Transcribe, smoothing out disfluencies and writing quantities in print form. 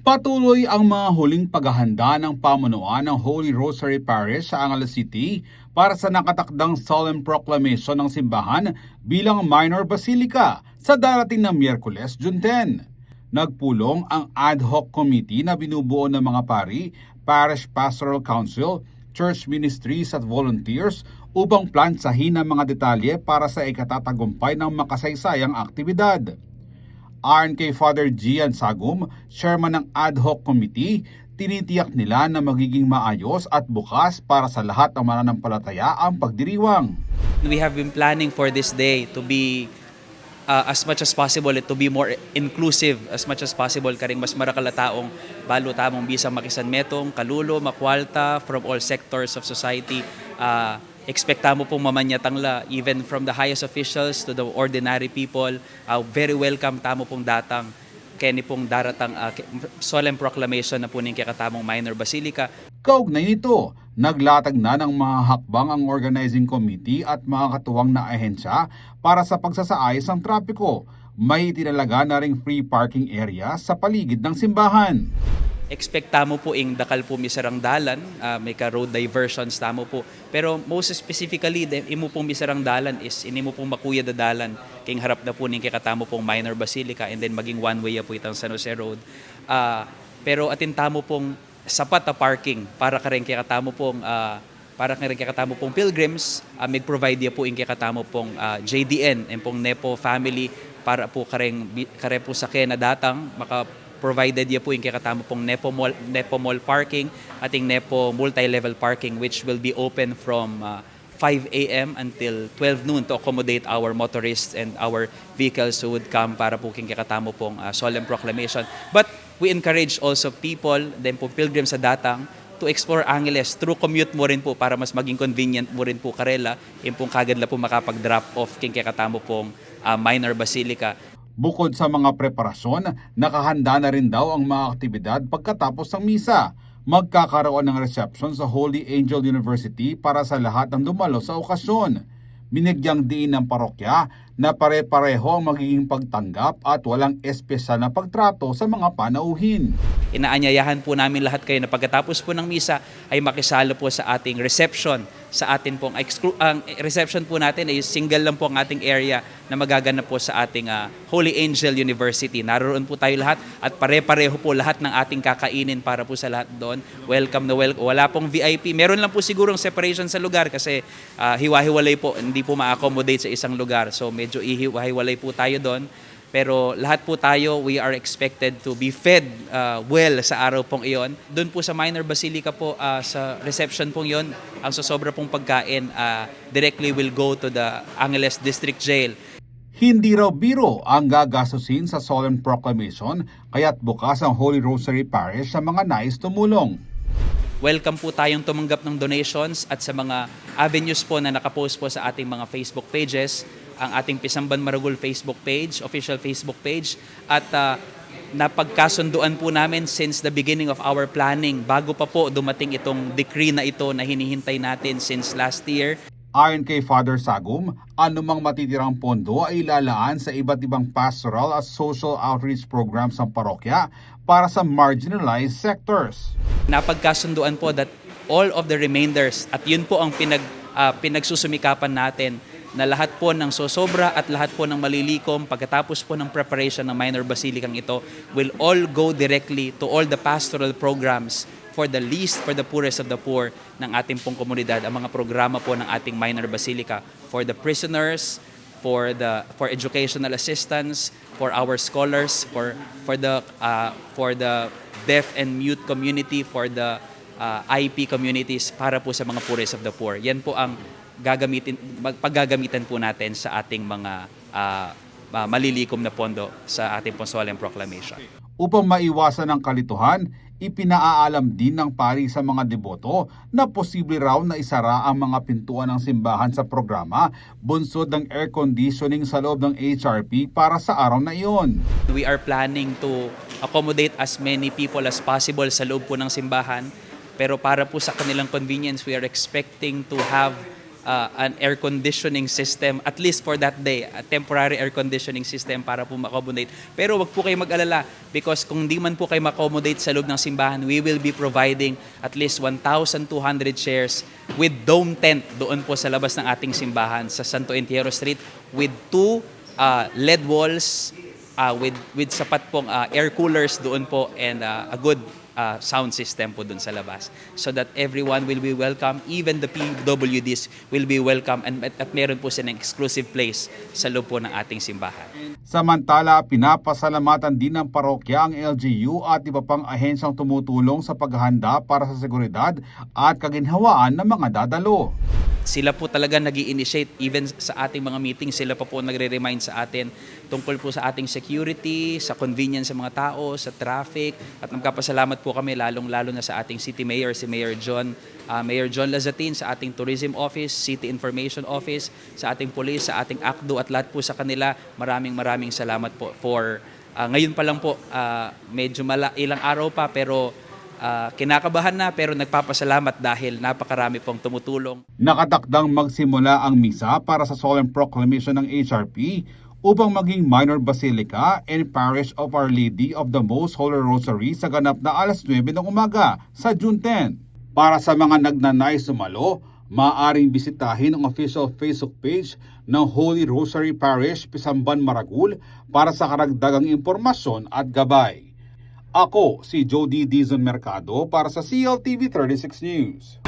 Patuloy ang mga huling paghahanda ng pamunuan ng Holy Rosary Parish sa Angeles City para sa nakatakdang solemn proclamation ng simbahan bilang minor basilica sa darating na Miyerkules, June 10. Nagpulong ang ad hoc committee na binubuo ng mga pari, Parish Pastoral Council, church ministries at volunteers upang plansahin ang mga detalye para sa ikatatagumpay ng makasaysayang aktibidad. Ayon kay Father Gian Sagum, chairman ng ad hoc committee, tinitiyak nila na magiging maayos at bukas para sa lahat ng mananampalataya ang pagdiriwang. We have been planning for this day to be as much as possible, to be more inclusive as much as possible, karing mas marakalataong balo tamong bisa makisan metong, kalulo, makwalta from all sectors of society. Expectamo pong mamanyatangla, even from the highest officials to the ordinary people. Very welcome tamo pong datang kaya pong daratang solemn proclamation na po ning kakatamong minor basilica. Kaugnay nito, naglatag na ng mga hakbang ang organizing committee at mga katuwang na ahensya para sa pagsasaayos ng trapiko. May tinalaga na ring free parking area sa paligid ng simbahan. Expectamo po ing dakal po misarang dalan, may ka road diversions tamo po. Pero most specifically, imo pong misarang dalan is inimo pong makuya da dalan king harap na po ning kikatamo pong minor basilica and then maging one way po itang San Jose Road. Pero atin tamo pong sapat na parking para kareng kikatamo pong pilgrims, mag-provide dia po ing kikatamo pong JDN and pong Nepo family para po kare po sa na datang provided niya po yung kakatamo pong Nepo Mall parking, ating Nepo multi-level parking which will be open from 5 a.m. until 12 noon to accommodate our motorists and our vehicles who would come para po king kakatamo pong solemn proclamation. But we encourage also people, then po pilgrims sa datang, to explore Angeles through commute mo rin po para mas maging convenient mo rin po karela, yung pong kagad la po makapag-drop off king kakatamo pong minor basilica. Bukod sa mga preparasyon, nakahanda na rin daw ang mga aktibidad pagkatapos ng misa. Magkakaroon ng reception sa Holy Angel University para sa lahat ng dumalo sa okasyon. Binigyang diin ng parokya na pare-pareho ang magiging pagtanggap at walang espesyal na pagtrato sa mga panauhin. Inaanyayahan po namin lahat kayo na pagkatapos po ng misa ay makisalo po sa ating reception. Sa atin pong ang reception po natin ay single lang po ang ating area na magaganap po sa ating Holy Angel University. Naroon po tayo lahat at pare-pareho po lahat ng ating kakainin para po sa lahat doon. Welcome na welcome. Wala pong VIP. Meron lang po sigurong separation sa lugar kasi hiwa-hiwalay po. Hindi po ma-accommodate sa isang lugar. So medyo ihiwa-hiwalay po tayo doon. Pero lahat po tayo, we are expected to be fed well sa araw pong iyon. Doon po sa minor basilica po, sa reception pong iyon, ang sosobra pong pagkain directly will go to the Angeles District Jail. Hindi raw biro ang gagastusin sa solemn proclamation, kaya't bukas ang Holy Rosary Parish sa mga nais tumulong. Welcome po tayong tumanggap ng donations at sa mga avenues po na nakapost po sa ating mga Facebook pages, ang ating Pisamban Maragul Facebook page, official Facebook page, at napagkasunduan po namin since the beginning of our planning, bago pa po dumating itong decree na ito na hinihintay natin since last year. Ayon kay Father Sagum, anumang matitirang pondo ay ilalaan sa iba't ibang pastoral at social outreach programs ng parokya para sa marginalized sectors. Napagkasunduan po that all of the remainders, at yun po ang pinagsusumikapan natin, na lahat po ng sosobra at lahat po ng malilikom pagkatapos po ng preparation ng minor basilicang ito will all go directly to all the pastoral programs for the least, for the poorest of the poor ng ating pong komunidad, ang mga programa po ng ating minor basilica for the prisoners, for educational assistance, for our scholars, for the deaf and mute community, for the IP communities, para po sa mga poorest of the poor. Yan po ang paggagamitan po natin sa ating mga malilikom na pondo sa ating pong solemn proclamation. Upang maiwasan ang kalituhan, ipinaaalam din ng pari sa mga deboto na posible raw na isara ang mga pintuan ng simbahan sa programa, bunsod ng air conditioning sa loob ng HRP para sa araw na iyon. We are planning to accommodate as many people as possible sa loob po ng simbahan, pero para po sa kanilang convenience, we are expecting to have an air conditioning system, at least for that day, a temporary air conditioning system para po ma-accommodate. Pero wag po kayo mag-alala because kung di man po kayo ma-accommodate sa loob ng simbahan, we will be providing at least 1,200 chairs with dome tent doon po sa labas ng ating simbahan sa Santo Entierro Street with 2 LED walls, with sapat pong air coolers doon po and a good sound system po doon sa labas so that everyone will be welcome, even the PWDs will be welcome at meron po silang exclusive place sa loob po ng ating simbahan. Samantala, pinapasalamatan din ng parokya ang LGU at iba pang ahensyang tumutulong sa paghahanda para sa seguridad at kaginhawaan ng mga dadalo. Sila po talaga nag-i-initiate even sa ating mga meetings, sila pa po nagre-remind sa atin tungkol po sa ating security, sa convenience sa mga tao, sa traffic at nagpapasalamat po kami lalong-lalo na sa ating City Mayor, si Mayor John Lazatin, sa ating Tourism Office, City Information Office, sa ating Police, sa ating ACDO at lahat po sa kanila. Maraming salamat po for ngayon pa lang po, medyo ilang araw pa pero kinakabahan na pero nagpapasalamat dahil napakarami pong tumutulong. Nakatakdang magsimula ang misa para sa solemn proclamation ng HRP upang maging minor basilica and parish of Our Lady of the Most Holy Rosary sa ganap na alas 9 ng umaga sa June 10. Para sa mga nagnanais sumalo, maaaring bisitahin ang official Facebook page ng Holy Rosary Parish, Pisamban, Maragul para sa karagdagang impormasyon at gabay. Ako si Jody Dizon Mercado para sa CLTV 36 News.